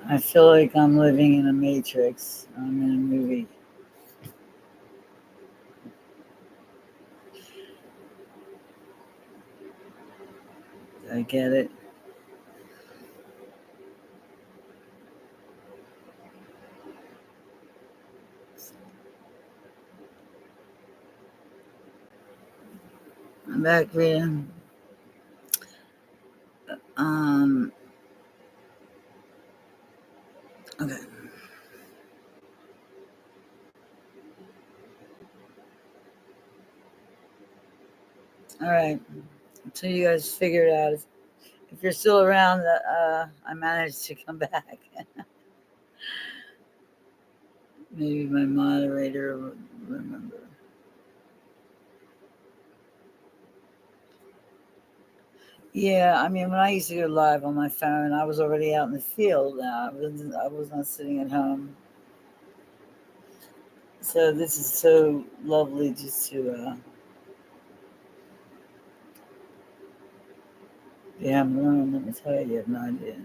I feel like I'm living in a matrix. I'm in a movie. I get it. I'm back reading. Um. Okay. All right. Until you guys figure it out. If you're still around, I managed to come back. Maybe my moderator would remember. Yeah, I mean, when I used to go live on my phone, I was already out in the field. I was not sitting at home. So this is so lovely just to be having room. Let me tell you, I have no idea.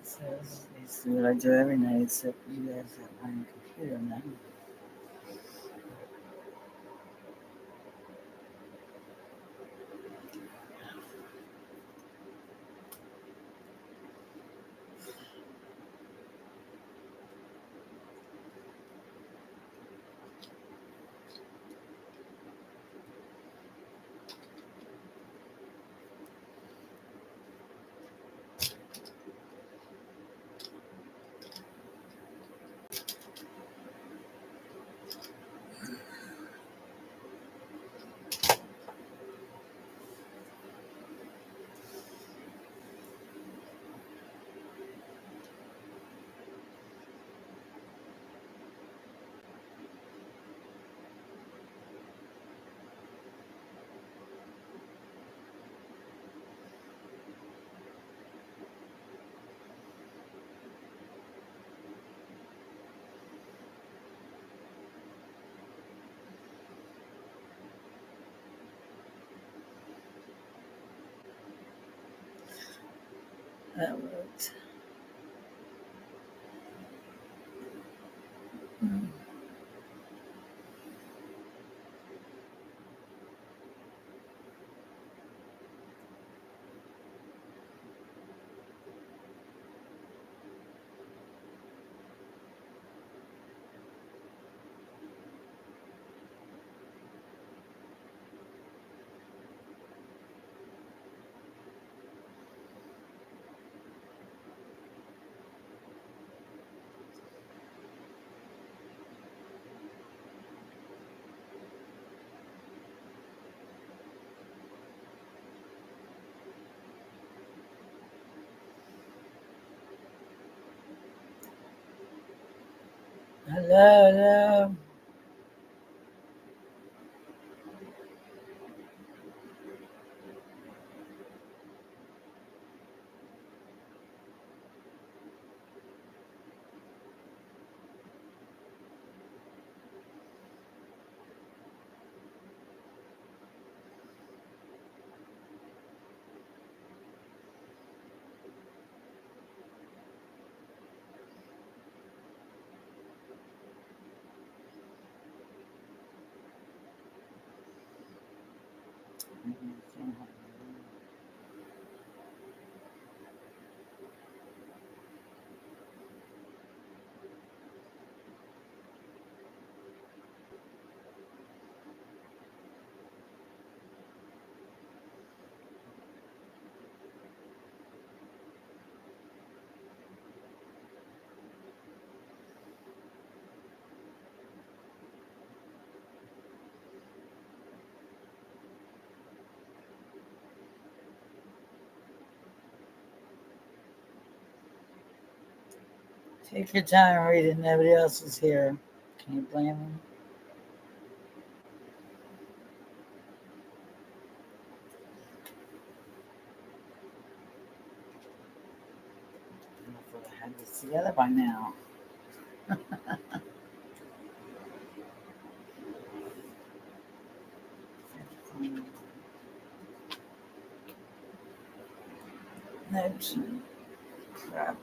So this is what I do every night, except you guys have my computer now. That worked. Hello, hello. Take your time reading. Nobody else is here. Can you blame them? I thought I had this together by now. Notes. Crap.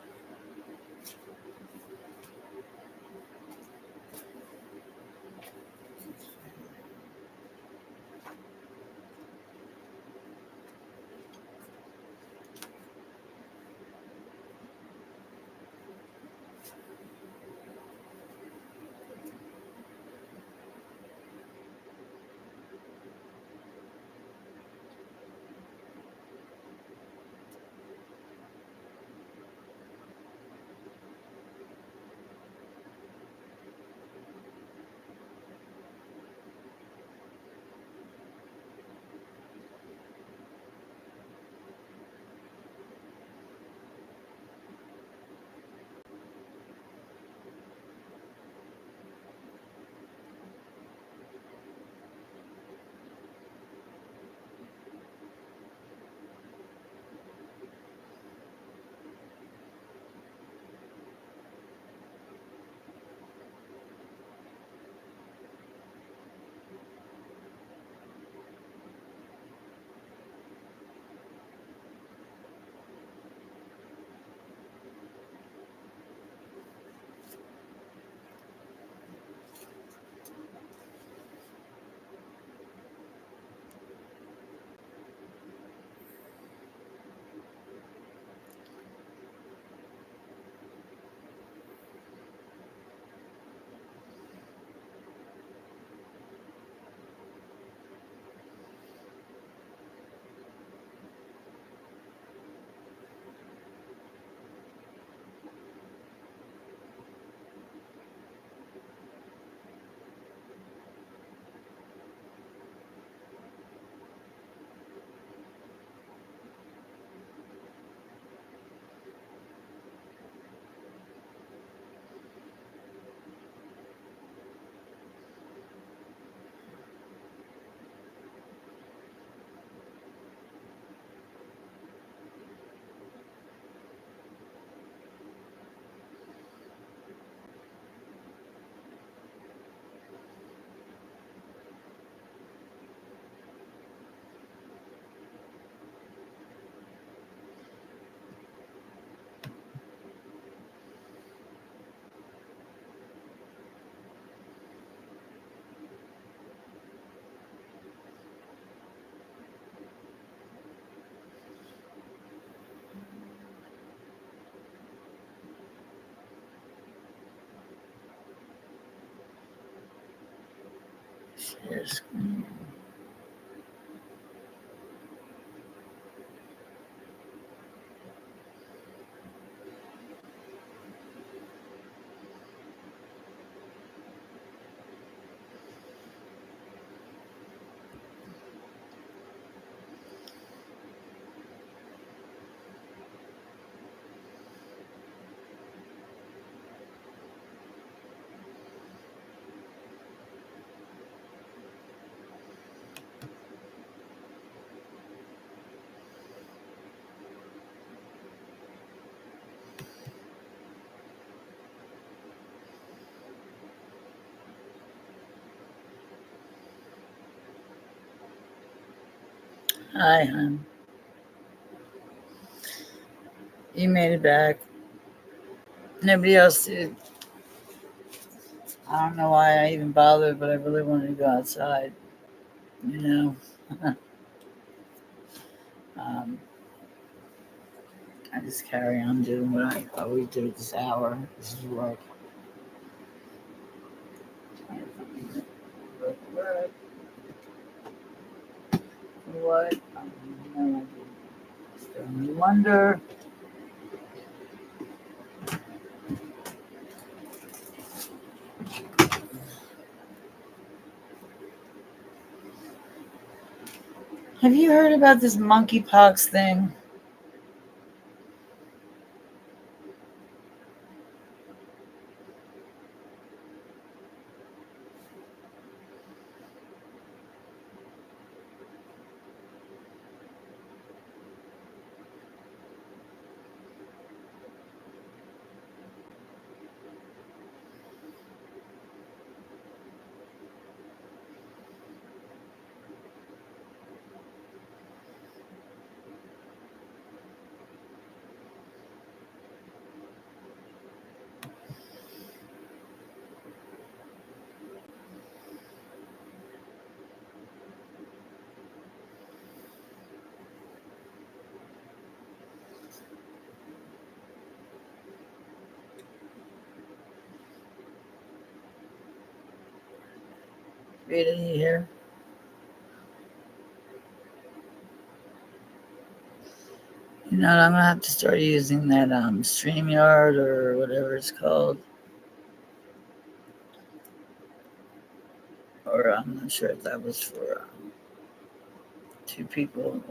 Share screen. Hi, hon. You made it back. Nobody else did. I don't know why I even bothered, but I really wanted to go outside. You know, um, I just carry on doing what I always do at this hour. This is work. Work. What? No idea. Still wonder. Have you heard about this monkeypox thing? Rita, you here? You know, I'm gonna have to start using that StreamYard or whatever it's called. Or I'm not sure if that was for two people,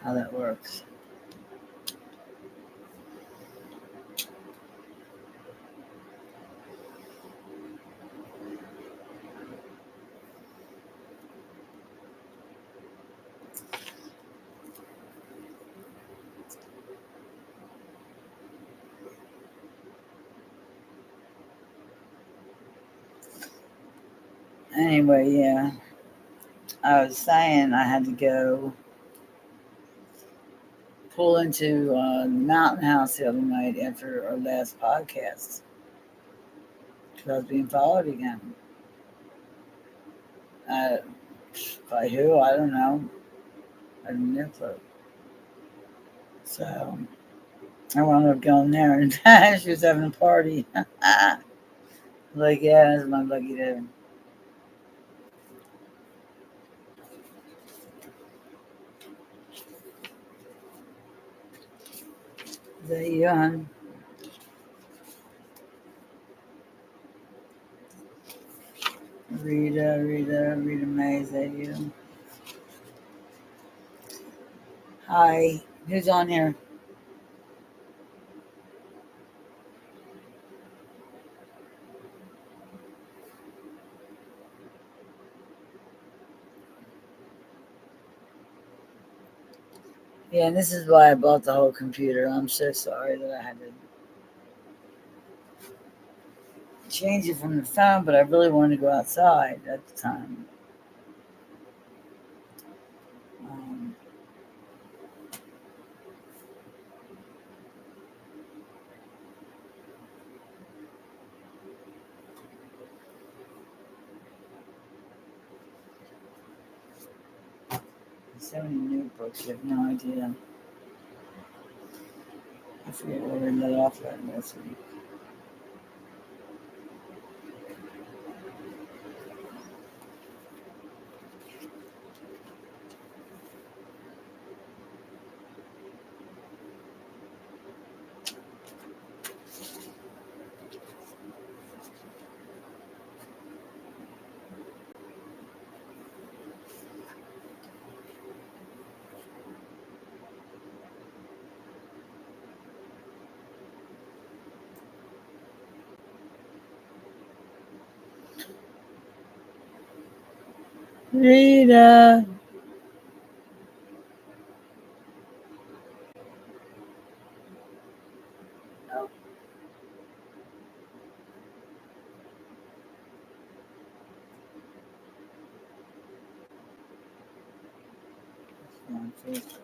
how that works. Anyway, yeah, I was saying I had to go pull into the mountain house the other night after our last podcast because I was being followed again. Uh, by who? I don't know. I didn't know. So I wound up going there, and she was having a party. Like, yeah, that's my lucky day. Is that you, hon? Rita May, is that you? Hi, who's on here? Yeah, and this is why I bought the whole computer. I'm so sorry that I had to change it from the phone, but I really wanted to go outside at the time. Um, 70 new books, you have no idea. I forget where we let off last week. Rita! Oh, on Facebook.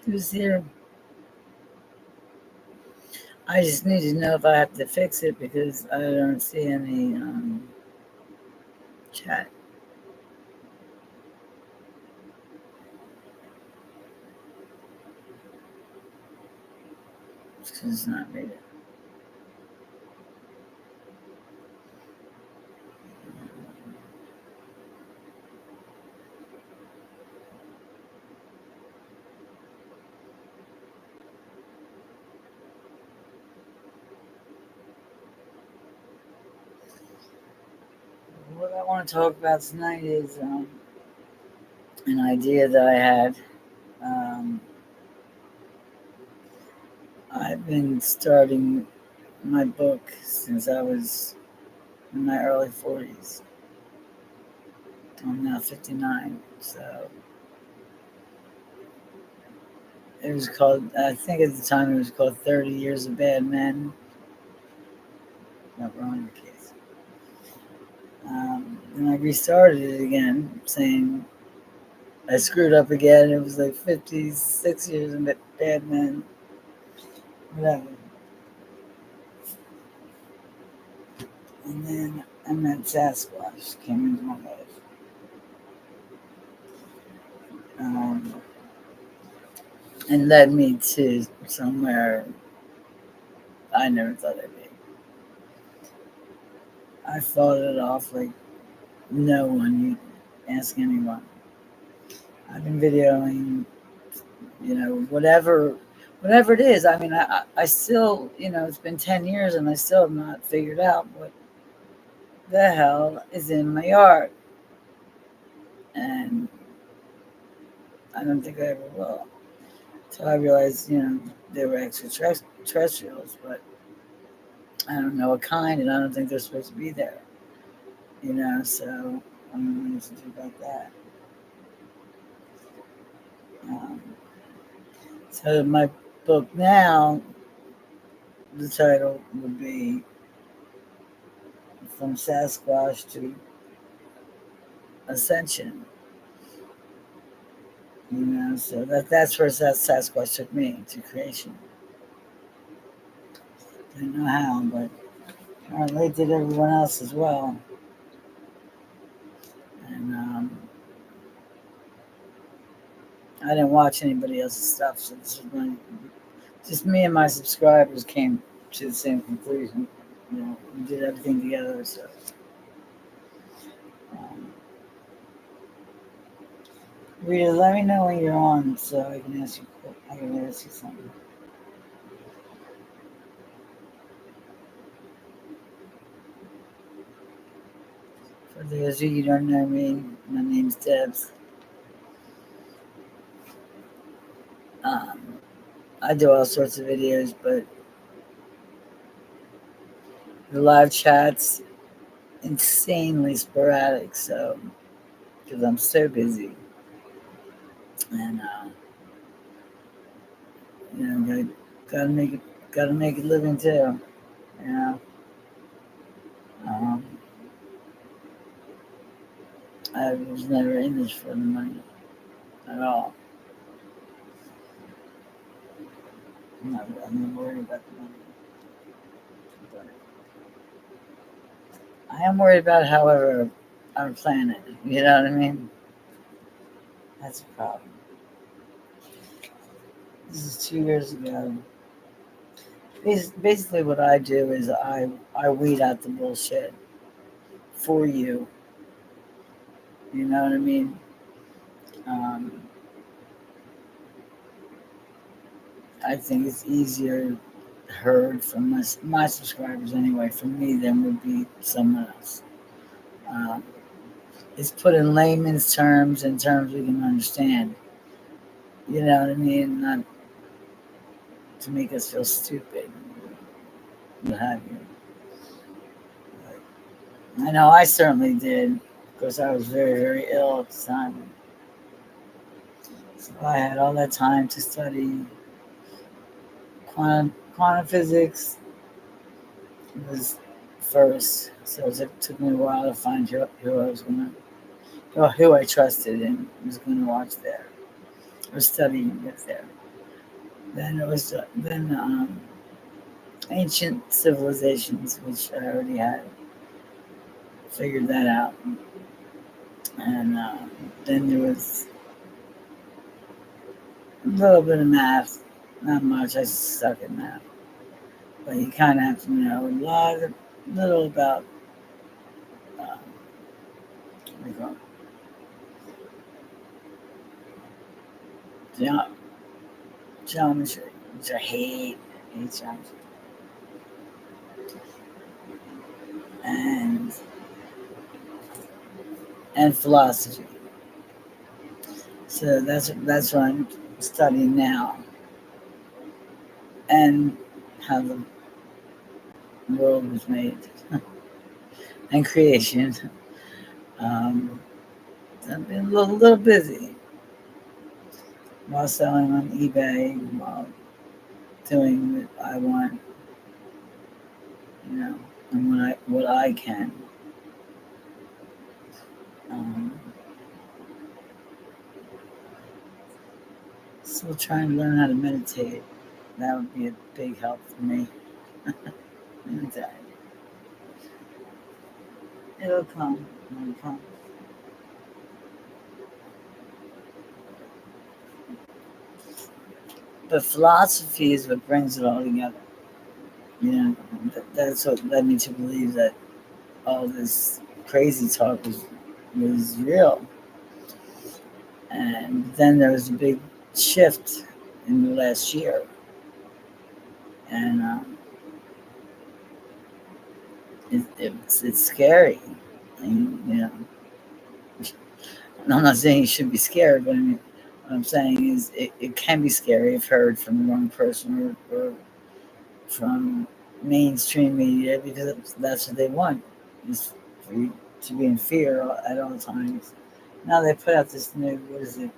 Who's here? I just need to know if I have to fix it because I don't see any chat. It's not reading. What I want to talk about tonight is an idea that I had. Um, I've been starting my book since I was in my early 40s. I'm now 59, so it was called, I think at the time it was called 30 Years of Bad Men. Not wrong in the case. And I restarted it again, saying I screwed up again. It was like 56 years of bad men, whatever. And then I met Sasquatch, came into my life. Um, and led me to somewhere I never thought I'd be. I fought it off like no one. You ask anyone. I've been videoing, whatever it is. I mean, I still, it's been 10 years and I still have not figured out what the hell is in my yard. And I don't think I ever will. So I realized, they were extraterrestrials, but I don't know what kind, and I don't think they're supposed to be there. So I don't know what to do about that. Um, so my book now, the title would be From Sasquatch to Ascension. So that's where Sasquatch took me to creation. I don't know how, but apparently it did everyone else as well. And I didn't watch anybody else's stuff, so this is just me and my subscribers came to the same conclusion. We did everything together. So, um, Rita, let me know when you're on, so I can ask you. I can ask you something. For those of you who don't know me, my name's Debs. Um, I do all sorts of videos, but the live chats insanely sporadic. So, because I'm so busy, and gotta make a living too. You know, um, I was never in this for the money at all. I'm not worried about the money, but I am worried about however our planet. You know what I mean? That's a problem. This is 2 years ago. Basically, what I do is I weed out the bullshit for you. You know what I mean? Um, I think it's easier heard from my subscribers anyway, from me than would be someone else. Um, it's put in layman's terms, in terms we can understand. You know what I mean? Not to make us feel stupid, what have you. But I know I certainly did, because I was very, very ill at the time. So I had all that time to study quantum physics. Was first, so it took me a while to find who I was who I trusted and was going to watch there or study with there. Then it was then ancient civilizations, which I already had figured that out, and then there was a little bit of math, not much. I suck at math, but you kind of have to know little about what do you call it? Geometry, which I hate geometry, and and philosophy. So that's what I'm studying now, and how the world was made and creation. Um, I've been little busy while selling on eBay, while doing what I want, you know, and what I can. Um, Still trying to learn how to meditate. That would be a big help for me. Meditate. It'll come. It'll come. But philosophy is what brings it all together. You know, that's what led me to believe that all this crazy talk was real. And then there was a big shift in the last year, and it's scary. And, you know, and I'm not saying you should be scared, but I mean, what I'm saying is it can be scary if heard from the wrong person or from mainstream media because that's what they want is for you to be in fear at all times. Now they put out this new, what is it,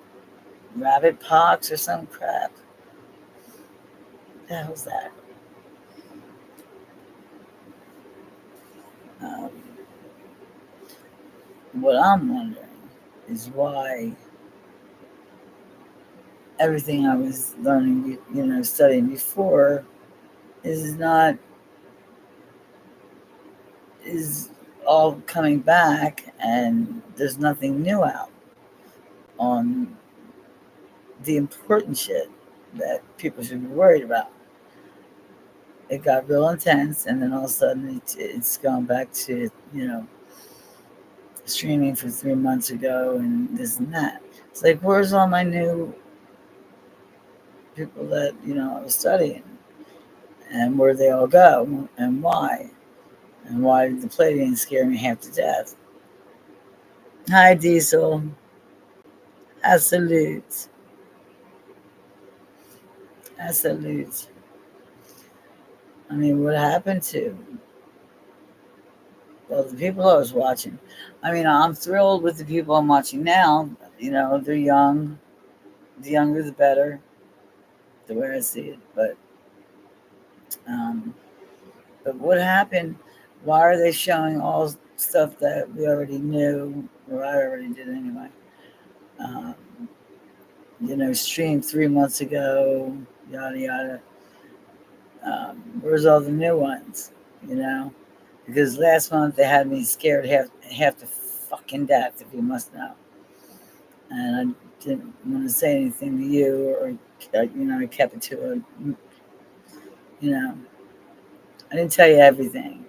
rabbit pox or some crap. What the hell's that? Um, what I'm wondering is why everything I was learning, studying before, is not is all coming back, and there's nothing new out on the important shit that people should be worried about. It got real intense, and then all of a sudden it's gone back to streaming for 3 months ago and this and that. It's like, where's all my new people that I was studying, and where they all go, and why, and why did the Palladians scare me half to death? Hi, Diesel. Absolute, absolute. I mean, what happened to the people I was watching? I mean, I'm thrilled with the people I'm watching now. They're young. The younger, the better, the way I see it. Um, but what happened? Why are they showing all stuff that we already knew, or I already did anyway? Um, Streamed 3 months ago, yada yada. Where's all the new ones? You know, because last month they had me scared half to fucking death, if you must know. And I didn't want to say anything to you, or I kept it to a, you know, I didn't tell you everything.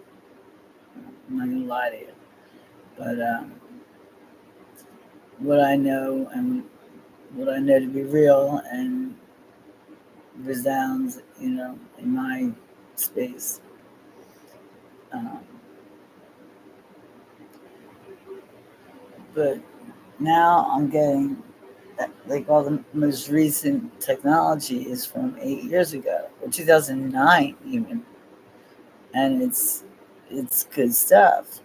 I'm not gonna lie to you, but what I know and what I know to be real and resounds, in my space. Um, but now I'm getting like all the most recent technology is from 8 years ago, or 2009 even, and it's good stuff.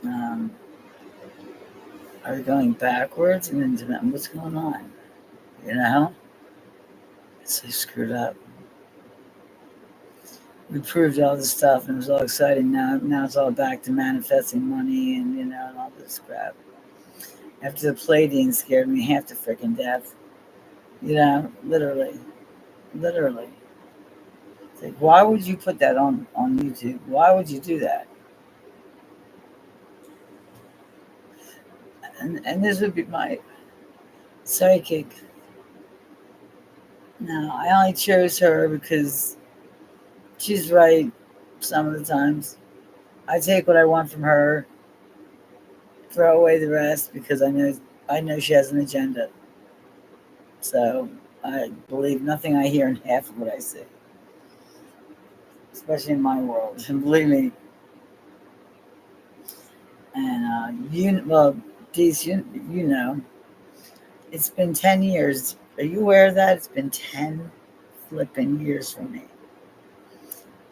Um, are we going backwards and into that? What's going on? You know, it's so screwed up. We proved all this stuff and it was all exciting. Now it's all back to manifesting money and and all this crap. After the Palladians scared me half to freaking death. Literally, literally. It's like, why would you put that on YouTube? Why would you do that? And this would be my psychic. Now, I only chose her because she's right some of the times. I take what I want from her, throw away the rest because I know she has an agenda. So I believe nothing I hear and half of what I see, especially in my world. And believe me, and Dees, you know, it's been 10 years. Are you aware of that? It's been 10 flipping years for me,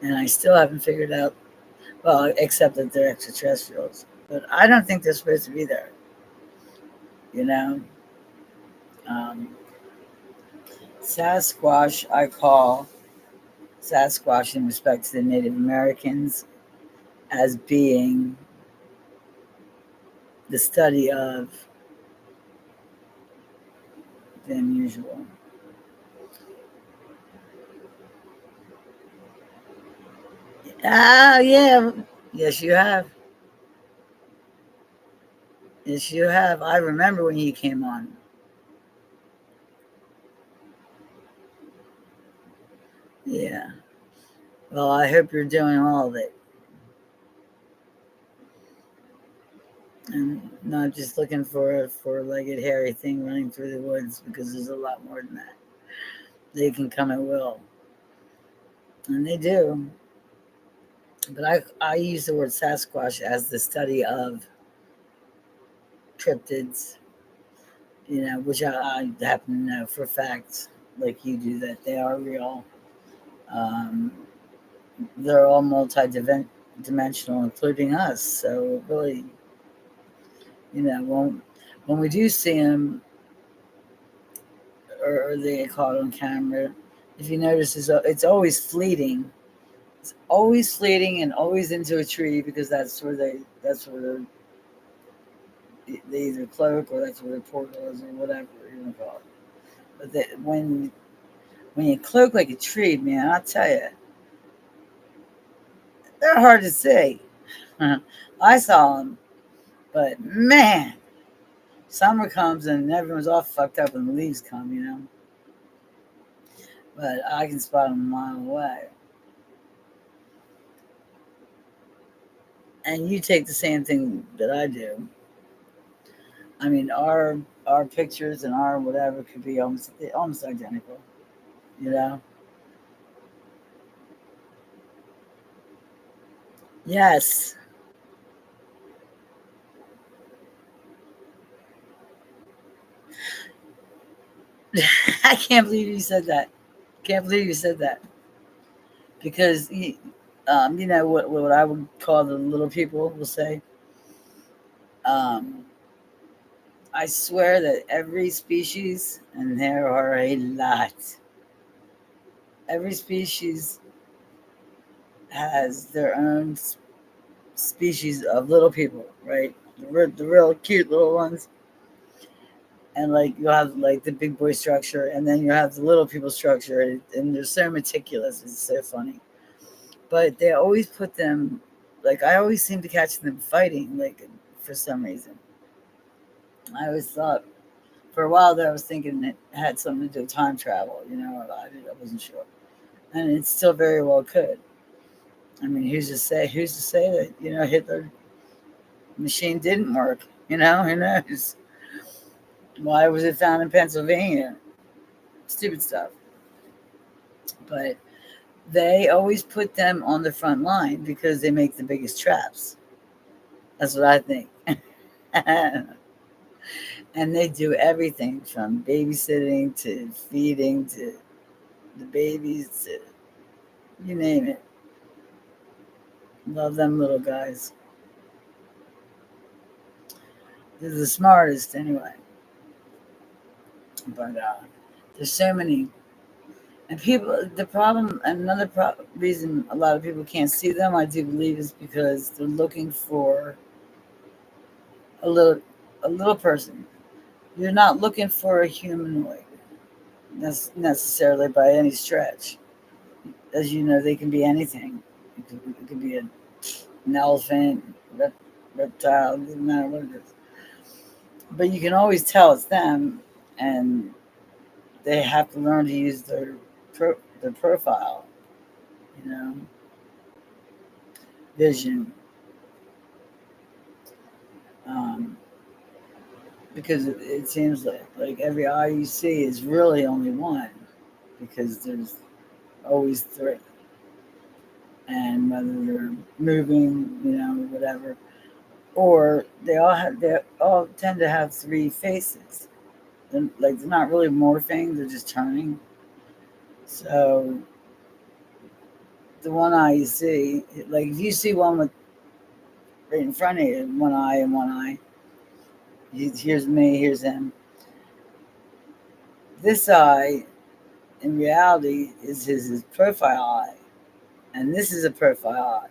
and I still haven't figured out. Well, except that they're extraterrestrials, but I don't think they're supposed to be there. You know, um, Sasquatch. I call Sasquatch in respect to the Native Americans as being the study of the unusual. Ah, yeah. Yes, you have. Yes, you have. I remember when he came on. Yeah. Well, I hope you're doing all of it and not just looking for a four-legged hairy thing running through the woods because there's a lot more than that. They can come at will, and they do. But I use the word Sasquatch as the study of cryptids, which I happen to know for facts, like you do, that they are real. Um, they're all multi-dimensional, including us. So really, when we do see them, or they get caught on camera, if you notice, it's always fleeting. It's always fleeting and always into a tree because they either cloak or that's where their portal is or whatever you want to call it. But when you cloak like a tree, man, I'll tell you, they're hard to see. I saw them, but man, summer comes and everyone's all fucked up when the leaves come. But I can spot them a mile away. And you take the same thing that I do. I mean, our pictures and our whatever could be almost identical. You know? Yes. I can't believe you said that. Can't believe you said that because you know what I would call the little people will say. Um, I swear that every species, and there are a lot, every species has their own species of little people, right? The real cute little ones, and like you'll have like the big boy structure, and then you have the little people structure, and they're so meticulous. It's so funny, but they always put them like I always seem to catch them fighting, like for some reason. I always thought for a while there, I was thinking it had something to do with time travel. I wasn't sure, and it still very well could. I mean, who's to say that Hitler machine didn't work? Who knows? Why was it found in Pennsylvania? Stupid stuff. But they always put them on the front line because they make the biggest traps. That's what I think. And they do everything from babysitting to feeding to the babies to you name it. Love them little guys. They're the smartest anyway. But there's so many. And people, the problem, another reason a lot of people can't see them, I do believe, is because they're looking for a little, a little person. You're not looking for a humanoid. necessarily by any stretch. As you know, they can be anything. It could be an elephant, reptile, doesn't matter what it is. But you can always tell it's them, and they have to learn to use their profile, you know, vision, um, because it seems like every eye you see is really only one, because there's always three, and whether they're moving, whatever, or they all tend to have three faces. They're not really morphing; they're just turning. So the one eye you see, like if you see one with right in front of you, one eye and one eye, here's me, here's him. This eye, in reality, is his profile eye, and this is a profile eye.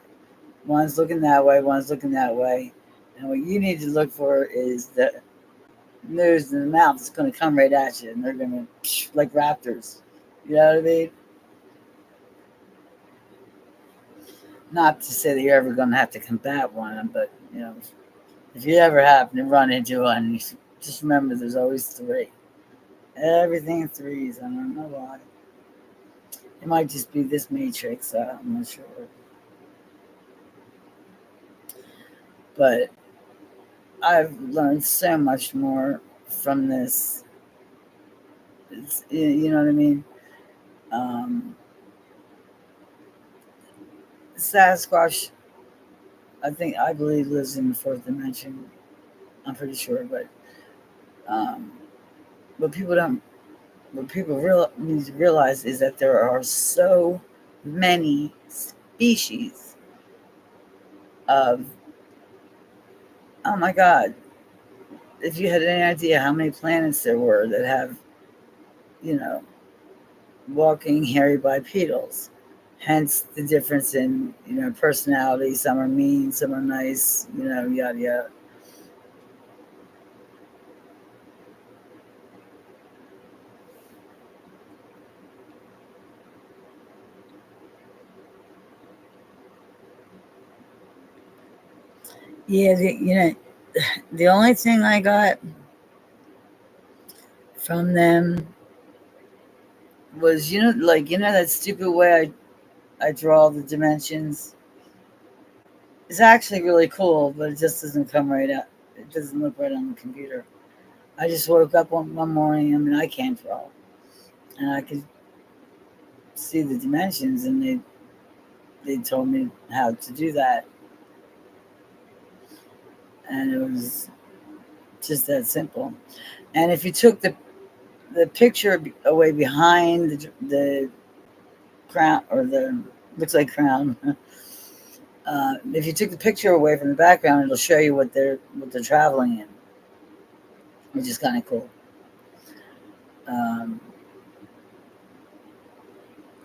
One's looking that way, one's looking that way, and what you need to look for is the nose and the mouth is going to come right at you, and they're going to like raptors. You know what I mean? Not to say that you're ever going to have to combat one, but if you ever happen to run into one, you just remember there's always three. Everything in threes. I don't know why. It might just be this matrix. I'm not sure. But I've learned so much more from this. You know what I mean? Um, Sasquatch, I believe, lives in the fourth dimension. I'm pretty sure. But um, what people don't, what people need to realize is that there are so many species of, oh my God, if you had any idea how many planets there were that have, you know, walking hairy bipedals. Hence the difference in, personality. Some are mean, some are nice, yada yada. Yeah, the only thing I got from them was, that stupid way I draw the dimensions. It's actually really cool, but it just doesn't come right out. It doesn't look right on the computer. I just woke up one morning. I mean, I can't draw, and I could see the dimensions, and they told me how to do that, and it was just that simple. And if you took the picture away behind the crown, or the looks like crown, if you took the picture away from the background, it'll show you what they're traveling in, which is kind of cool. Um,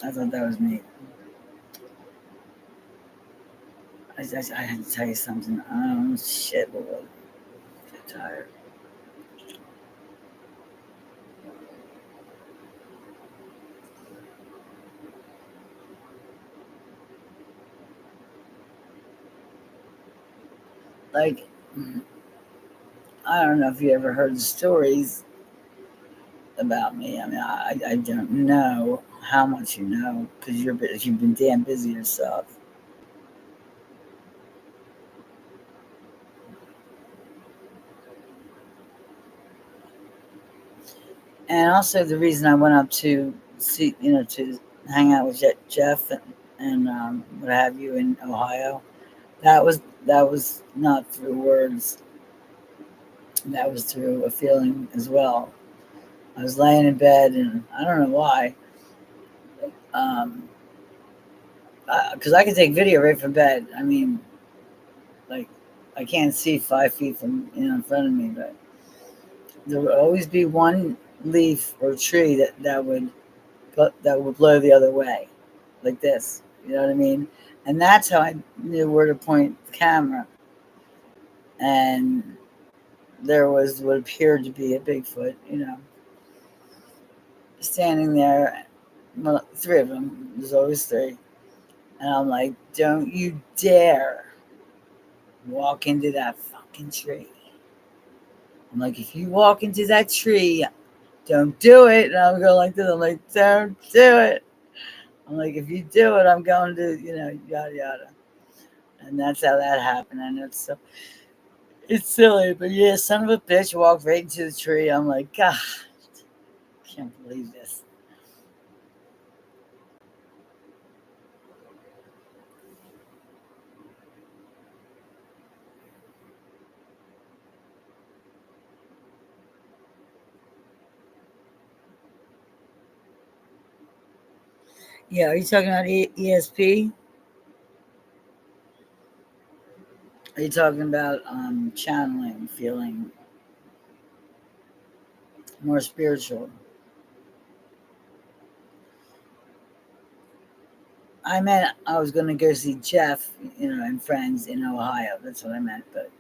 I thought that was neat. I had to tell you something. Oh shit! What was it? I'm tired. Like, I don't know if you ever heard the stories about me. I mean, I don't know how much you know, because you've been damn busy yourself. And also the reason I went up to see, to hang out with Jeff and what have you in Ohio, that was not through words. That was through a feeling as well. I was laying in bed, and I don't know why, um, because I can take video right from bed. I mean, like, I can't see 5 feet from in front of me, but there would always be one leaf or tree that would blow the other way, like this. You know what I mean? And that's how I knew where to point the camera. And there was what appeared to be a Bigfoot, standing there. Well, three of them. There's always three. And I'm like, don't you dare walk into that fucking tree. I'm like, if you walk into that tree, don't do it. And I'm going like this. I'm like, don't do it. I'm like, if you do it, I'm going to, yada yada. And that's how that happened. And it's silly, but yeah, son of a bitch walked right into the tree. I'm like, God, can't believe this. Yeah, are you talking about ESP? Are you talking about channeling, feeling more spiritual? I meant I was going to go see Jeff, and friends in Ohio. That's what I meant. But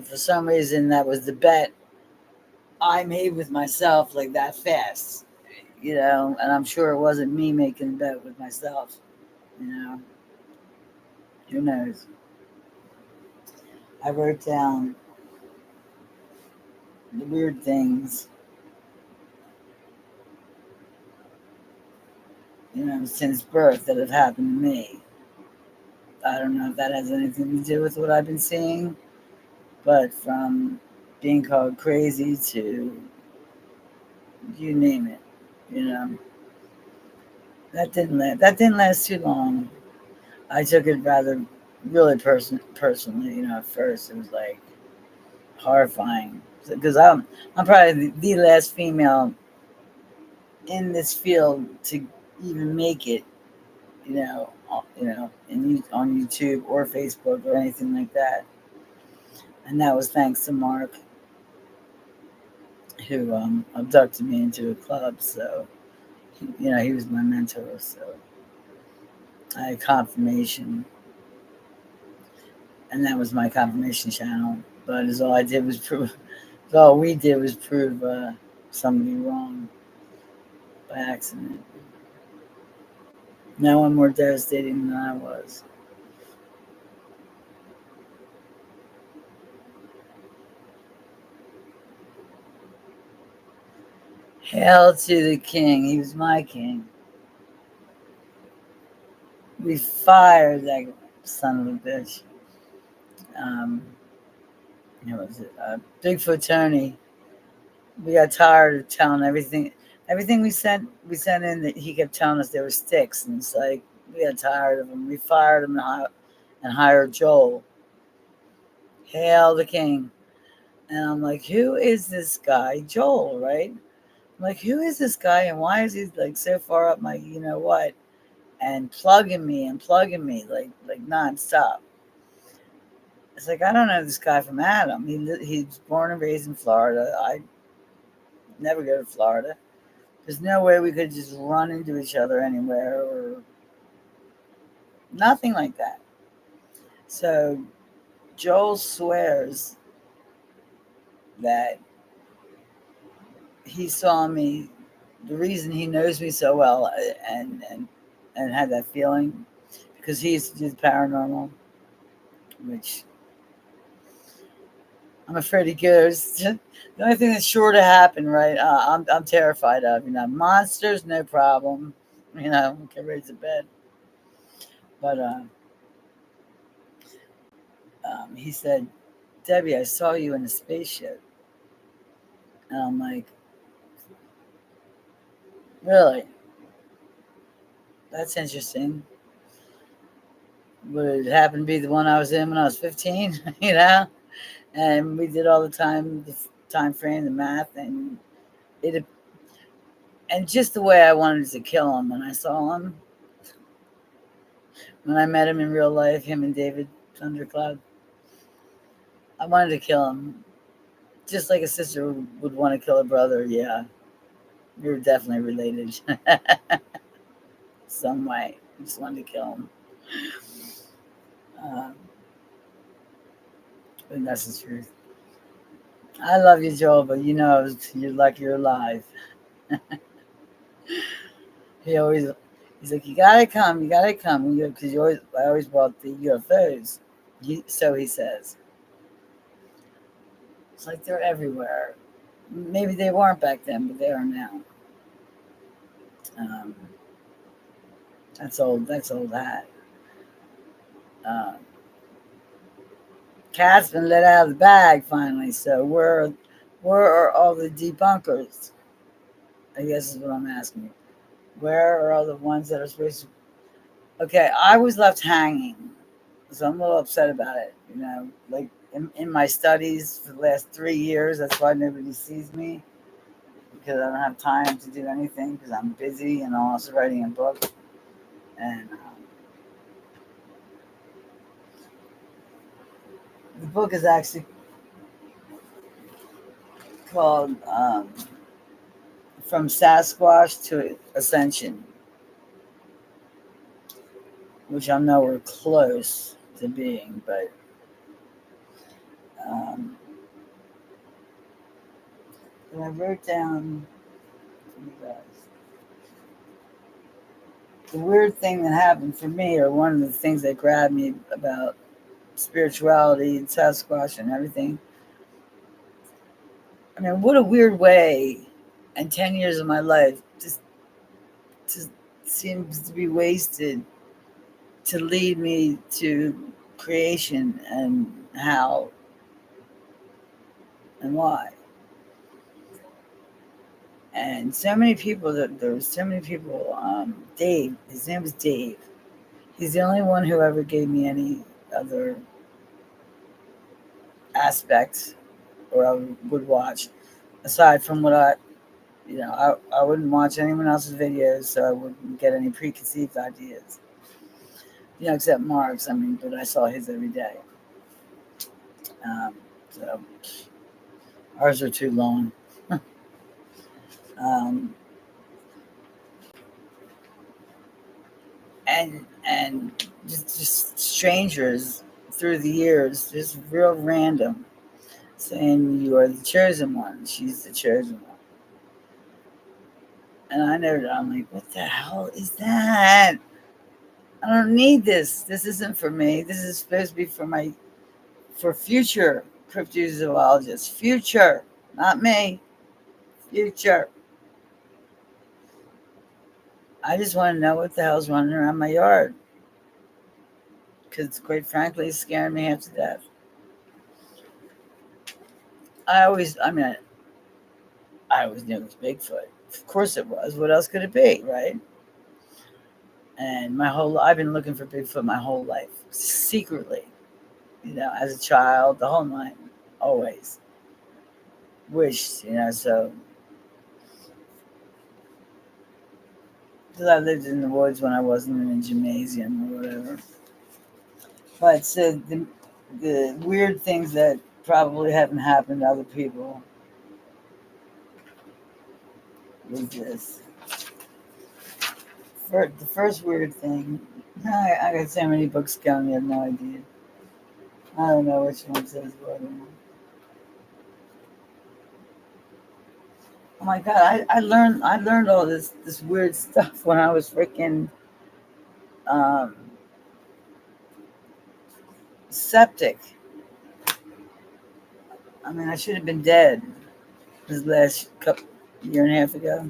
for some reason, that was the bet I made with myself, like that fast, And I'm sure it wasn't me making the bet with myself, you know. Who knows? I wrote down the weird things, since birth that have happened to me. I don't know if that has anything to do with what I've been seeing, but from being called crazy to you name it, you know. That didn't last too long. I took it rather really personally, at first it was like horrifying because I'm probably the last female in this field to even make it, on YouTube or Facebook or anything like that. And that was thanks to Mark, who abducted me into a club. So, he was my mentor. So I had confirmation, and that was my confirmation channel. But as all I did was prove, all we did was prove somebody wrong by accident. No one more devastating than I was. Hail to the king. He was my king. We fired that son of a bitch. Um, was it? Bigfoot Tony. We got tired of telling everything we sent in that he kept telling us there were sticks, and it's like we got tired of him. We fired him and hired Joel. Hail the king. And I'm like, who is this guy? Joel, right? I'm like, who is this guy and why is he like so far up my what? And plugging me like nonstop. It's like I don't know this guy from Adam. He's born and raised in Florida. I never go to Florida. There's no way we could just run into each other anywhere or nothing like that. So Joel swears that he saw me. The reason he knows me so well and had that feeling because he used to do the paranormal, which I'm afraid he goes. The only thing that's sure to happen, right? I'm terrified of. Monsters, no problem. Get ready to bed. But he said, Debbie, I saw you in a spaceship, and I'm like, really? That's interesting. Would it happen to be the one I was in when I was 15? And we did all the time frame, the math, it, and just the way I wanted to kill him when I saw him. When I met him in real life, him and David Thundercloud, I wanted to kill him, just like a sister would want to kill a brother. Yeah, we were definitely related, some way. I just wanted to kill him, um, and that's the truth. I love you, Joel, but you know you're like you're alive. He always, he's like, you gotta come, because I always brought the UFOs. So he says, it's like they're everywhere. Maybe they weren't back then, but they are now. Um, that's old. That's old hat. Uh, Cat's been let out of the bag finally. So where are all the debunkers? I guess is what I'm asking. Where are all the ones that are supposed to? Okay, I was left hanging, so I'm a little upset about it. Like in my studies for the last 3 years, that's why nobody sees me, because I don't have time to do anything because I'm busy and I'm also writing a book. And the book is actually called "From Sasquatch to Ascension," which I know we're close to being, but um, and I wrote down for you guys the weird thing that happened for me, or one of the things that grabbed me about spirituality and Sasquatch and everything. I mean, what a weird way, and 10 years of my life just seems to be wasted to lead me to creation and how and why. And so many people that there was so many people. Dave, his name was Dave. He's the only one who ever gave me any other aspects or I would watch aside from what I wouldn't watch anyone else's videos, so I wouldn't get any preconceived ideas. Except Mark's. I mean, but I saw his every day. So ours are too long. um, and just strangers through the years, just real random, saying you are the chosen one. She's the chosen one. And I know that I'm like, what the hell is that? I don't need this. This isn't for me. This is supposed to be for future cryptozoologists. Future, not me. Future. I just want to know what the hell's running around my yard. Because, quite frankly, it's scaring me half to death. I always knew it was Bigfoot. Of course it was. What else could it be, right? And I've been looking for Bigfoot my whole life, secretly. As a child, the whole night, always wished. So because I lived in the woods when I wasn't in a gymnasium or whatever. But so the weird things that probably haven't happened to other people was this. The first weird thing, I got so many books going, I have no idea. I don't know which one says what. Oh my god, I learned all this weird stuff when I was freaking um, septic. I mean, I should have been dead this last couple year and a half ago.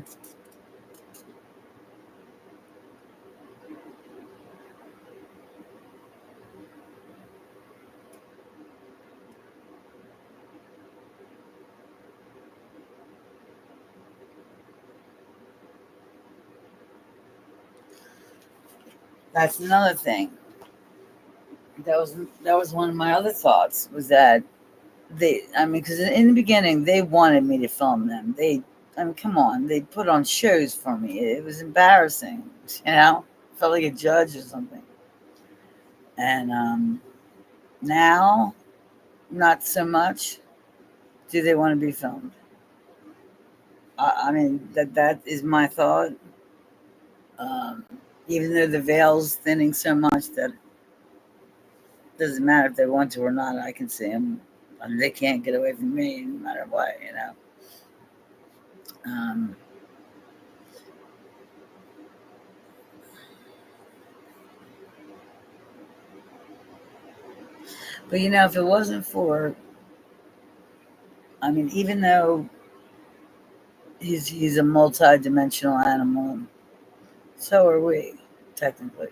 That's another thing. That was one of my other thoughts, was that I mean, because in the beginning they wanted me to film them. I mean, come on, they put on shows for me. It was embarrassing, felt like a judge or something. And now, not so much. Do they want to be filmed? I mean, that is my thought. Um, Even though the veil's thinning so much that it doesn't matter if they want to or not, I can see them. And they can't get away from me no matter what, you know. Um, but you know, if it wasn't for, I mean, even though he's a multi-dimensional animal, so are we, technically.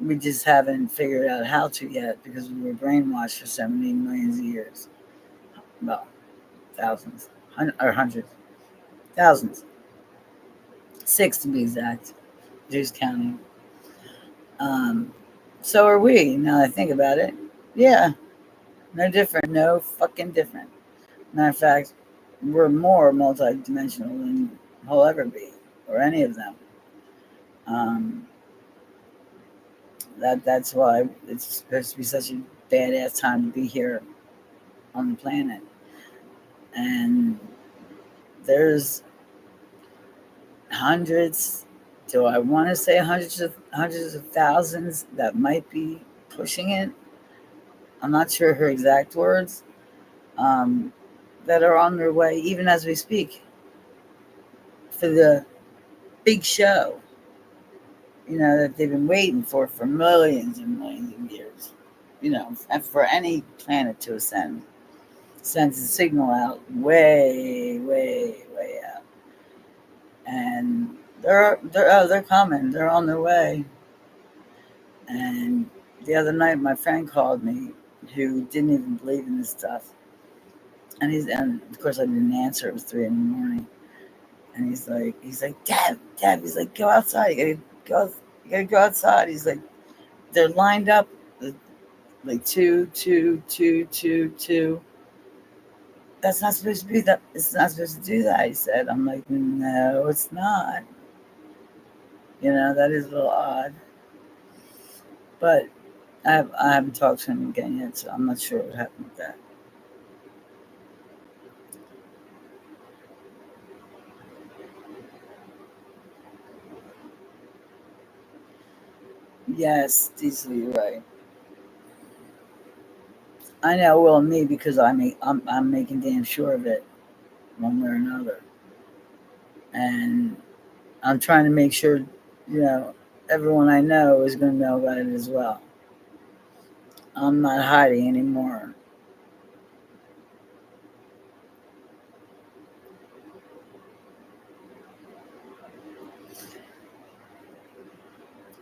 We just haven't figured out how to yet because we were brainwashed for so many millions of years. Well, thousands, or hundreds, thousands, six to be exact. Who's counting? Um, so are we. Now that I think about it, yeah, no different, no fucking different. Matter of fact, we're more multi-dimensional than he'll ever be, or any of them. Um, that's why it's supposed to be such a badass time to be here on the planet. And there's hundreds, do I want to say hundreds of thousands that might be pushing it? I'm not sure her exact words. Um, that are on their way, even as we speak, for the big show. You know that they've been waiting for millions and millions of years. You know, and for any planet to ascend, sends a signal out way, way, way out, and they're coming. They're on their way. And the other night, my friend called me, who didn't even believe in this stuff, and of course I didn't answer. It was 3 in the morning, and he's like, Deb, he's like, go outside. You gotta go outside. He's like, they're lined up, like two, two, two, two, two. That's not supposed to be that. It's not supposed to do that. He said. I'm like, no, it's not. You know, that is a little odd. But I haven't talked to him again yet, so I'm not sure what happened with that. Yes, Diesel, you're right. I know. Well, me because I'm making damn sure of it, one way or another, and I'm trying to make sure, you know, everyone I know is going to know about it as well. I'm not hiding anymore.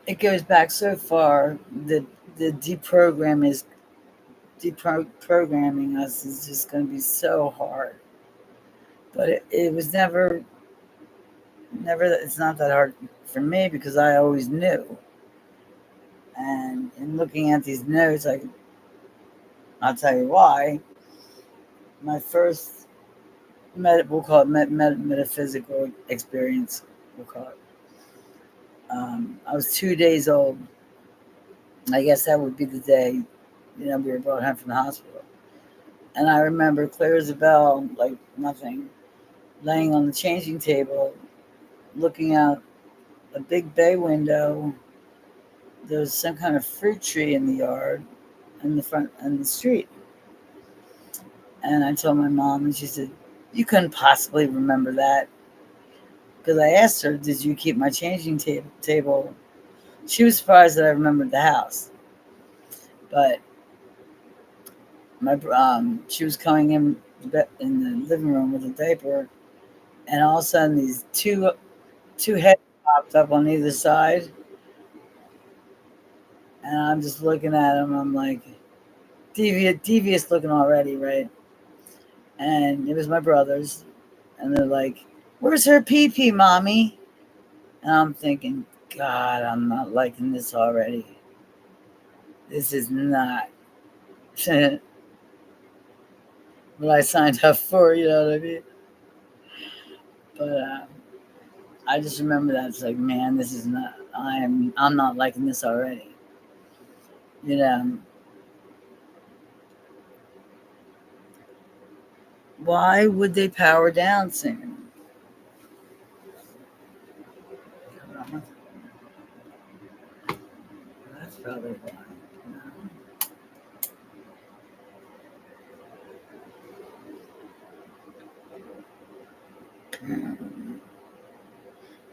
It goes back so far that the deprogramming us is just going to be so hard. But it was never. It's not that hard for me because I always knew. And in looking at these notes, I'll tell you why. My first we'll call it metaphysical experience. We'll call it. I was 2 days old. I guess that would be the day, you know, we were brought home from the hospital. And I remember clear as a bell, like nothing, laying on the changing table, looking out a big bay window. There was some kind of fruit tree in the yard, in the front, in the street. And I told my mom, and she said, "You couldn't possibly remember that." Because I asked her, "Did you keep my changing table?" She was surprised that I remembered the house. But she was coming in the living room with a diaper, and all of a sudden these two heads popped up on either side, and I'm just looking at them. I'm like, devious looking already, right? And it was my brothers, and they're like, "Where's her pee pee, mommy?" And I'm thinking, God, I'm not liking this already. This is not what I signed up for. You know what I mean? But I just remember that it's like, man, this is not. I'm not liking this already. You know, why would they power down soon? That's probably why.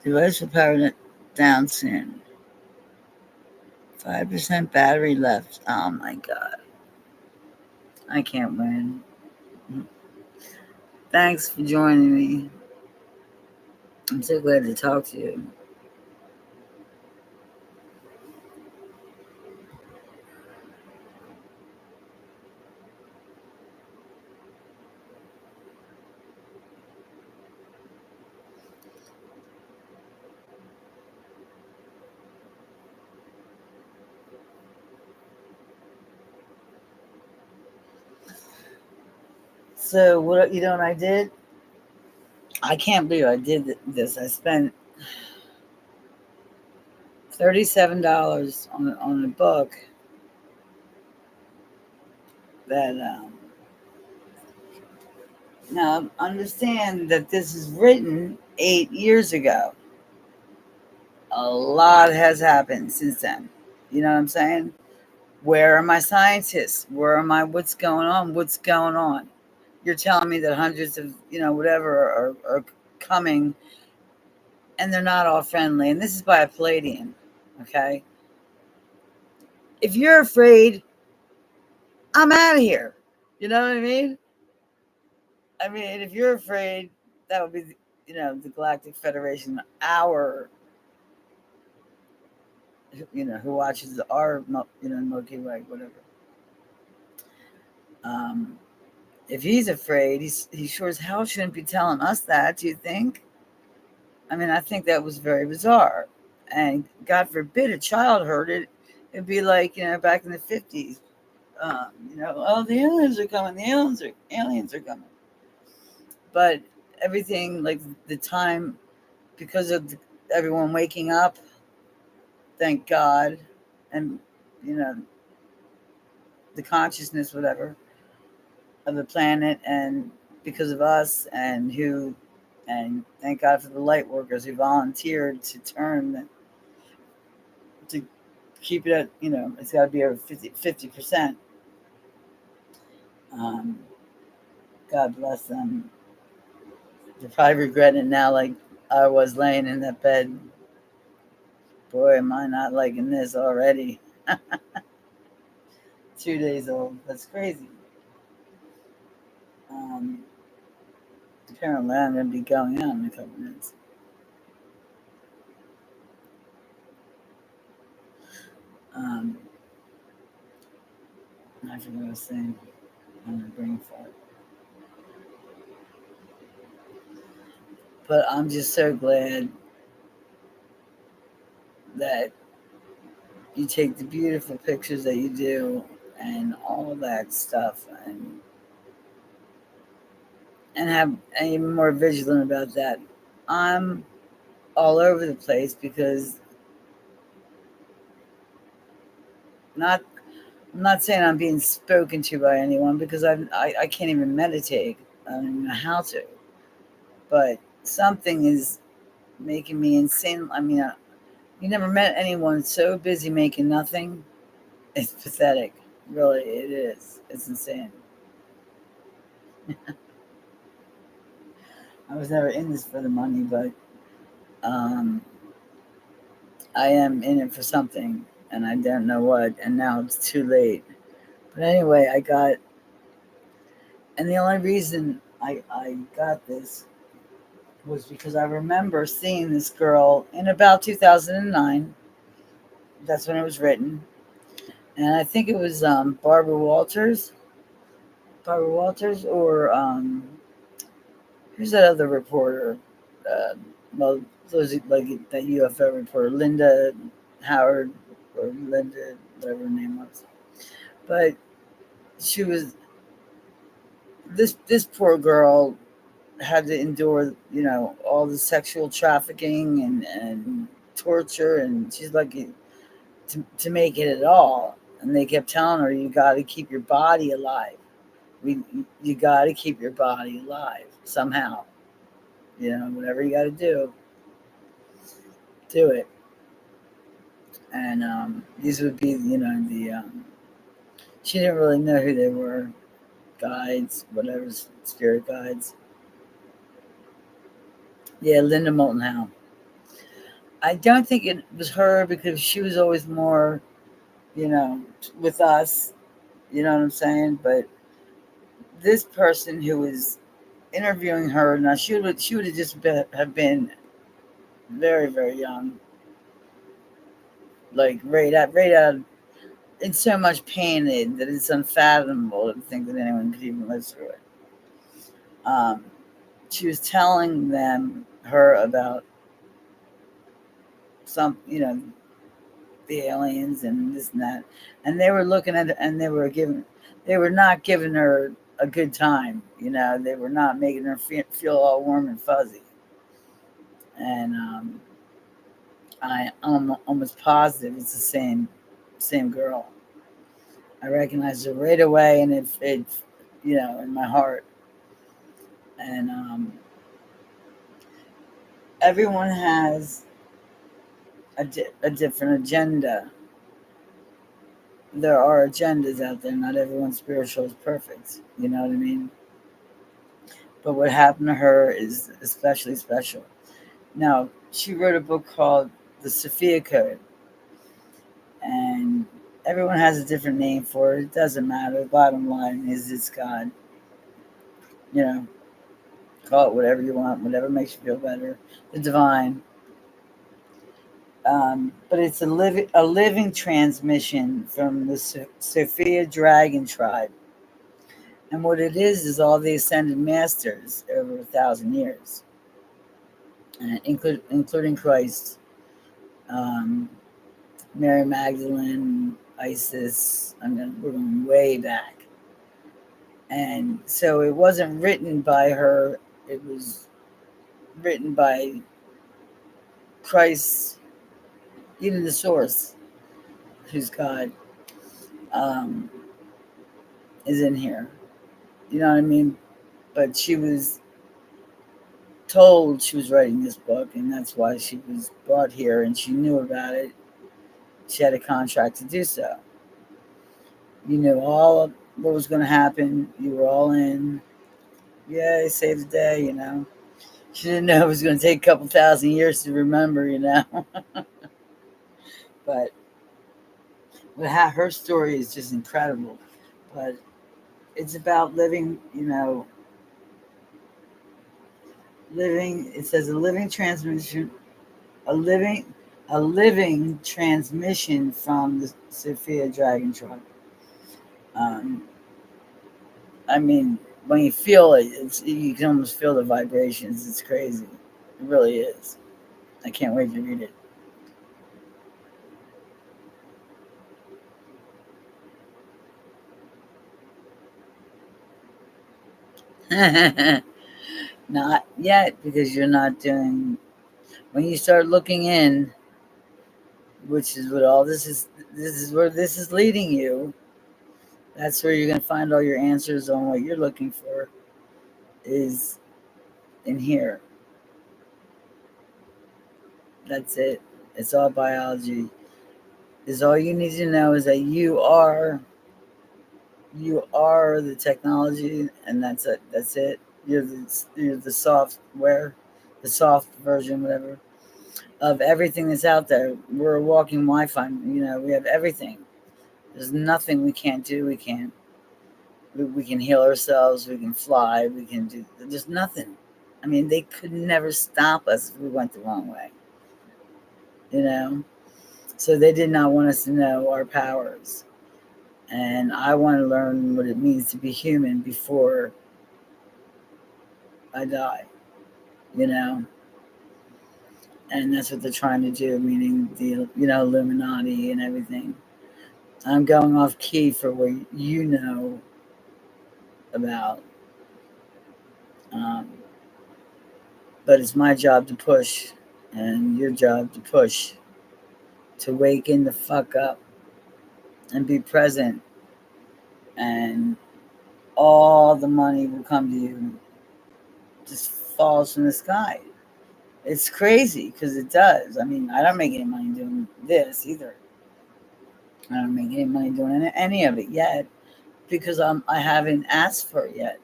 Device will power down soon. 5% battery left. Oh my god. I can't win. Thanks for joining me. I'm so glad to talk to you. So what you know what I did? I can't believe I did this. I spent $37 on a book that now understand that this is written 8 years ago. A lot has happened since then. You know what I'm saying? Where are my scientists? Where am I? What's going on? What's going on? You're telling me that hundreds of, whatever are coming and they're not all friendly. And this is by a Palladian. Okay. If you're afraid, I'm out of here. You know what I mean? I mean, if you're afraid, that would be, the Galactic Federation, who watches our, Milky Way, whatever. If he's afraid, he sure as hell shouldn't be telling us that. Do you think? I mean, I think that was very bizarre. And God forbid a child heard it. It'd be like, back in the 50s. Oh, the aliens are coming. The aliens are coming. But everything, like the time, because of everyone waking up, thank God, and, you know, the consciousness, whatever, of the planet, and because of us, and thank God for the light workers who volunteered to to keep it at, it's got to be over 50%. Um, God bless them. They're probably regretting it now, like I was laying in that bed. Boy, am I not liking this already. 2 days old. That's crazy. Um, Apparently, I'm going to be going out in a couple minutes. Um, I forgot what I was saying. I'm going to bring it forward. But I'm just so glad that you take the beautiful pictures that you do and all that stuff, and have and even more vigilant about that. I'm all over the place because not I'm not saying I'm being spoken to by anyone because I can't even meditate. I don't even know how to. But something is making me insane. I mean, you never met anyone so busy making nothing. It's pathetic. Really, it is. It's insane. I was never in this for the money, but um, I am in it for something, and I don't know what. And now it's too late. But anyway, and the only reason I got this was because I remember seeing this girl in about 2009. That's when it was written. And I think it was Barbara Walters, or who's that other reporter? Uh, well, those like that UFO reporter, Linda Howard, or Linda, whatever her name was. But she was this poor girl had to endure, all the sexual trafficking and torture, and she's lucky to make it at all. And they kept telling her, "You got to keep your body alive. You got to keep your body alive somehow. Whatever you got to do it." And these would be, the she didn't really know who they were, guides, whatever, spirit guides. Yeah, Linda Moulton Howe. I don't think it was her because she was always more, you know, with us. You know what I'm saying? But this person who was interviewing her, now she would have just have been very very young, like right out in so much pain that it's unfathomable to think that anyone could even live through it. Um, she was telling her about some, the aliens and this and that, and they were looking at it and they were not giving her a good time. They were not making her feel all warm and fuzzy. And I'm almost positive it's the same girl. I recognized her right away, and it in my heart. And everyone has a different agenda. There are agendas out there. Not everyone's spiritual is perfect. You know what I mean? But what happened to her is especially special. Now, she wrote a book called The Sophia Code, and everyone has a different name for it. It doesn't matter. The bottom line is it's God. You know, call it whatever you want, whatever makes you feel better. The divine. But it's a living transmission from the Sophia Dragon tribe. And what it is all the ascended masters over 1,000 years, including Christ, um, Mary Magdalene, Isis. We're going way back. And so it wasn't written by her, it was written by Christ, even the source, who's God, um, is in here. You know what I mean? But she was told she was writing this book, and that's why she was brought here, and she knew about it. She had a contract to do so. You knew all of what was going to happen. You were all in. Yeah, saved the day. She didn't know it was going to take a couple thousand years to remember. But her story is just incredible. But it's about living. It says a living, a living transmission from the Sophia Dragon tribe. Um, I mean, when you feel it, you can almost feel the vibrations. It's crazy. It really is. I can't wait to read it. Not yet, because you're not doing. When you start looking in, which is what all this is. This is where this is leading you. That's where you're gonna find all your answers on what you're looking for. Is in here. That's it. It's all biology. Is all you need to know is that you are the technology, and that's it. That's it. You're the software, the soft version, whatever, of everything that's out there. We're a walking Wi-Fi. We have everything. There's nothing we can't do. We can't. We can heal ourselves. We can fly. We can do. There's nothing. I mean, they could never stop us if we went the wrong way. You know. So they did not want us to know our powers. And I want to learn what it means to be human before I die. You know. And that's what they're trying to do, meaning the Illuminati and everything. I'm going off key for what you know about, um, but it's my job to push, and your job to push, to waken the fuck up and be present, and all the money will come to you, just falls from the sky. It's crazy because it does. I mean, I don't make any money doing this either. I don't make any money doing any of it yet because I haven't asked for it yet.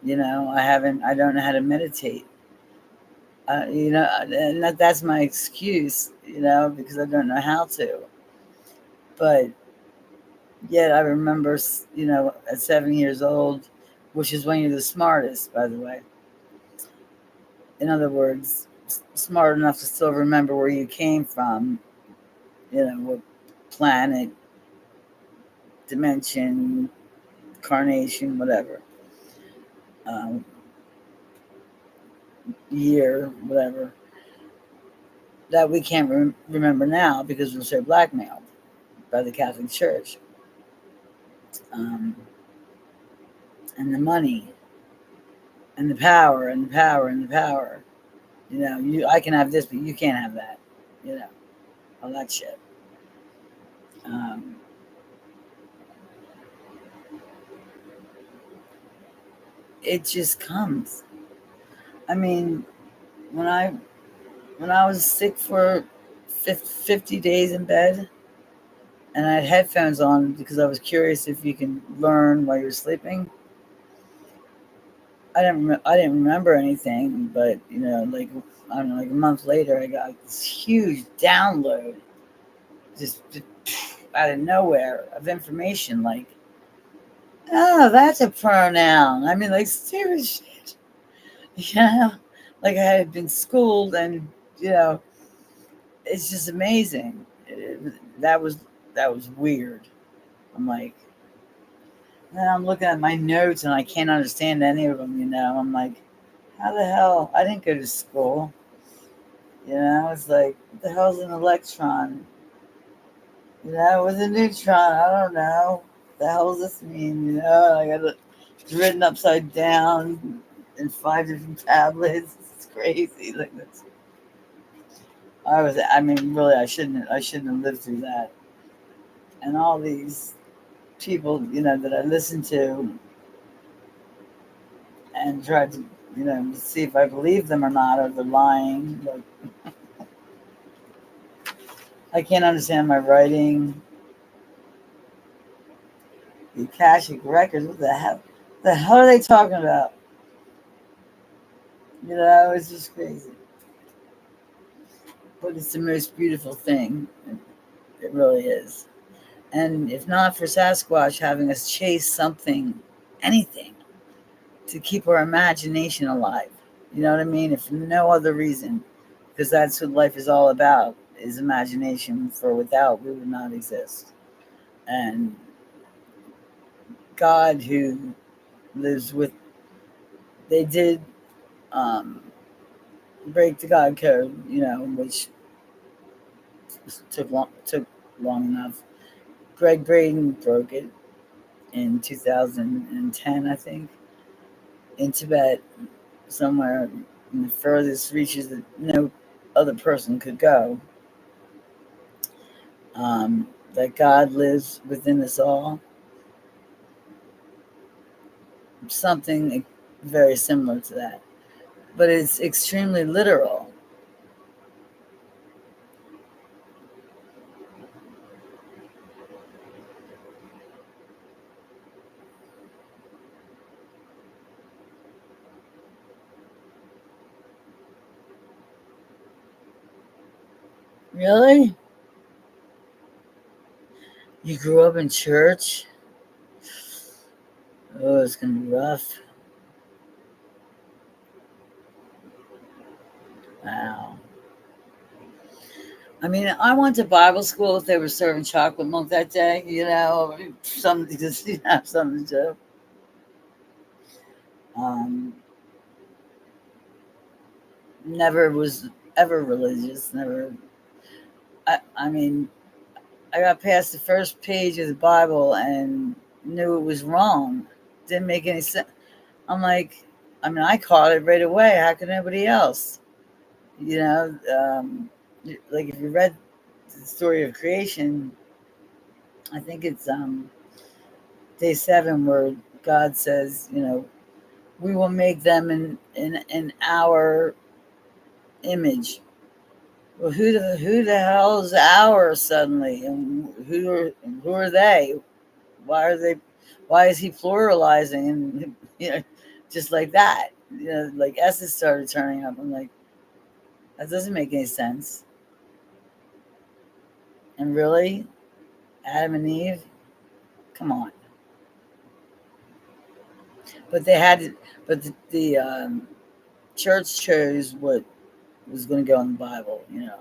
I don't know how to meditate. And that's my excuse, because I don't know how to. But yet I remember, at 7 years old, which is when you're the smartest, by the way. In other words, smart enough to still remember where you came from, what planet, dimension, carnation, whatever, um, year, whatever, that we can't remember now because we're so blackmailed by the Catholic Church, um, and the money and the power and the power and the power. I can have this, but you can't have that. You know, all that shit. Um, it just comes. I mean, when I when I was sick for 50 days in bed, and I had headphones on because I was curious if you can learn while you're sleeping. I didn't remember anything, but like I don't know, like a month later, I got this huge download, just out of nowhere, of information. Like, oh, that's a pronoun. I mean, like, serious shit. You know, like I had been schooled, and you know, it's just amazing. That was weird. I'm like, then I'm looking at my notes and I can't understand any of them. I'm like, how the hell? I didn't go to school. It's like, what the hell's an electron? With a neutron, I don't know. What the hell does this mean? I got it written upside down in 5 different tablets. It's crazy. Like this. I mean, really, I shouldn't have lived through that. And all these people, that I listened to and tried to, see if I believe them or not, or they're lying. Like, I can't understand my writing. The Akashic records. What the hell? The hell are they talking about? It's just crazy. But it's the most beautiful thing. It really is. And if not for Sasquatch having us chase something, anything, to keep our imagination alive, you know what I mean? If for no other reason, because that's what life is all about, is imagination. For without, we would not exist. And God, who lives with, they did um, break the God code, which took long enough. Greg Braden broke it in 2010, I think, in Tibet, somewhere in the furthest reaches that no other person could go. That God lives within us all. Something very similar to that. But it's extremely literal. Really? You grew up in church? Oh, it's going to be rough. Wow. I mean, I went to Bible school if they were serving chocolate milk that day, something just something to do. Never was ever religious. Never. I mean, I got past the first page of the Bible and knew it was wrong. Didn't make any sense. I'm like, I mean, I caught it right away. How could nobody else? You know, um, like if you read the story of creation, I think it's day 7 where God says, we will make them in our image. Well, who the hell is our suddenly, and who are they? Why are they? Why is he pluralizing? And just like that, like S's started turning up. I'm like, That doesn't make any sense. And really, Adam and Eve, come on. But they had, but the church chose what was going to go in the Bible, you know.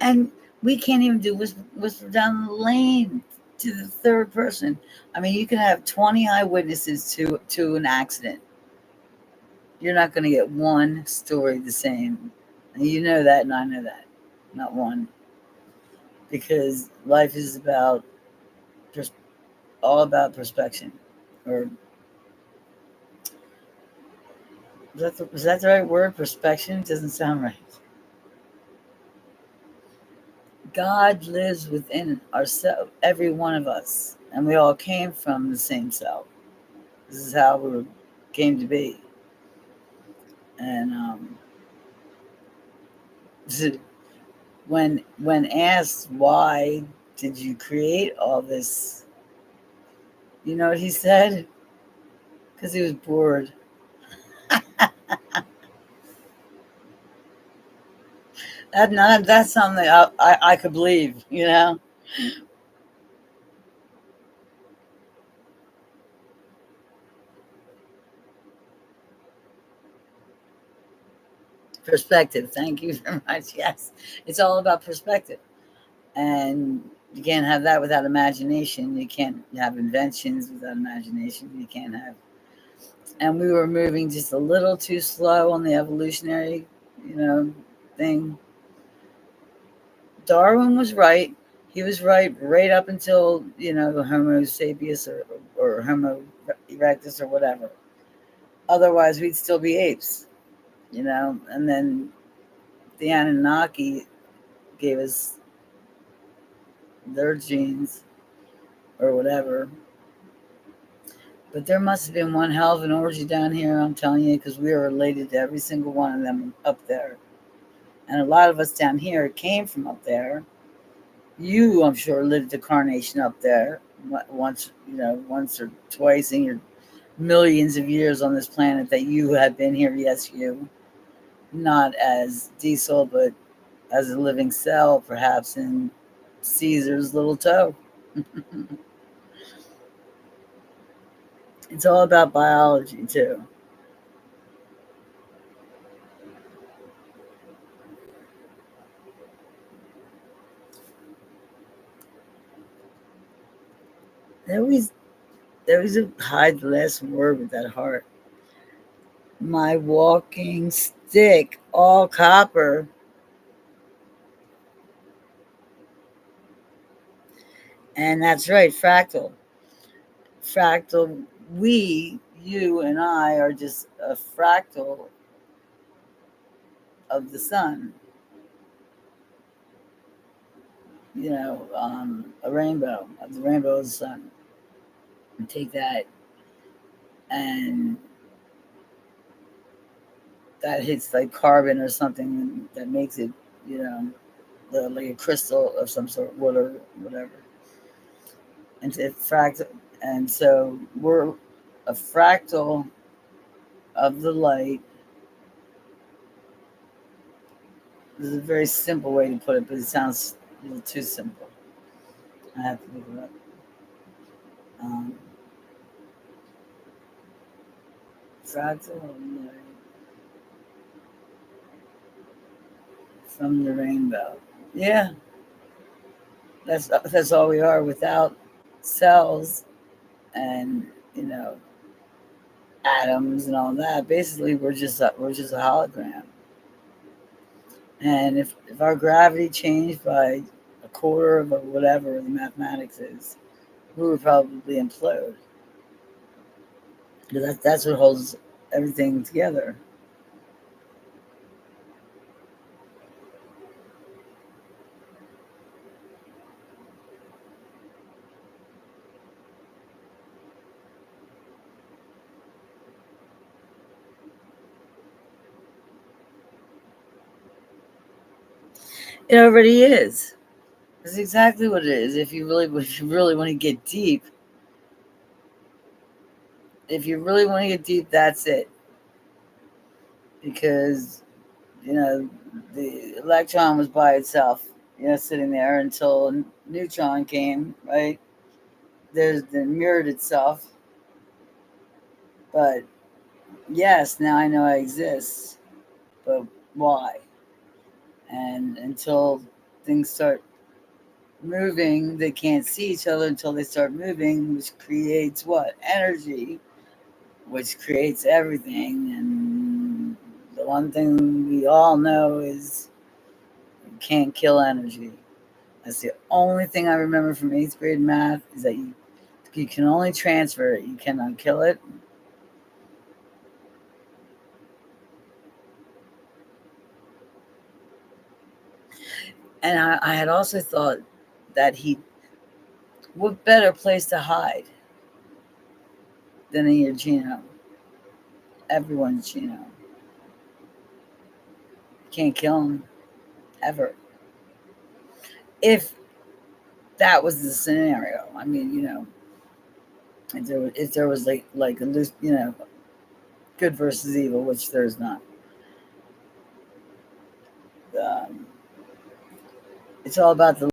And we can't even do whisper down the lane to the third person. I mean, you can have 20 eyewitnesses to an accident. You're not going to get one story the same. And you know that, and I know that. Not one. Because life is about all about perspection. Or is that the right word? Perspection doesn't sound right. God lives within ourselves, every one of us, and we all came from the same self. This is how we came to be. And when asked why did you create all this, you know what he said? Because he was bored. That's something I could believe. You know, perspective. Thank you very much. Yes, it's all about perspective, and you can't have that without imagination. You can't have inventions without imagination. You can't have. And we were moving just a little too slow on the evolutionary, you know, thing. Darwin was right. He was right up until, you know, Homo sapiens or Homo erectus or whatever. Otherwise, we'd still be apes, you know. And then the Anunnaki gave us their genes or whatever. But there must have been one hell of an orgy down here, I'm telling you, because we are related to every single one of them up there. And a lot of us down here came from up there. You, I'm sure, lived a carnation up there once, you know, once or twice in your millions of years on this planet that you have been here. Yes, you, not as diesel, but as a living cell, perhaps in Caesar's little toe. It's all about biology too. They always, they always hide the last word with that heart. My walking stick, all copper. And that's right, fractal. Fractal, we, you and I, are just a fractal of the sun, you know, a rainbow, of the rainbow of the sun. And take that, and that hits like carbon or something that makes it, you know, like a crystal of some sort, water, whatever. And it fractal, and so we're a fractal of the light. This is a very simple way to put it, but it sounds a little too simple. I have to look it up. Um, Fractal light from the rainbow. Yeah, that's all we are without cells and, you know, atoms and all that. Basically, we're just a hologram. And if our gravity changed by a quarter of whatever the mathematics is, we would probably implode. Because that's what holds everything together. It already is. That's exactly what it is. If you really want to get deep, that's it. Because the electron was by itself, sitting there until a neutron came. Right? There's the mirrored itself, but yes, now I know I exist. But why? And until things start moving, they can't see each other until they start moving, which creates what? Energy, which creates everything. And the one thing we all know is you can't kill energy. That's the only thing I remember from eighth grade math, is that you can only transfer it. You cannot kill it. And I had also thought that what better place to hide than in your genome? Everyone's genome. You can't kill them ever. If that was the scenario, I mean, if there was like a loose, good versus evil, which there's not. Um, it's all about the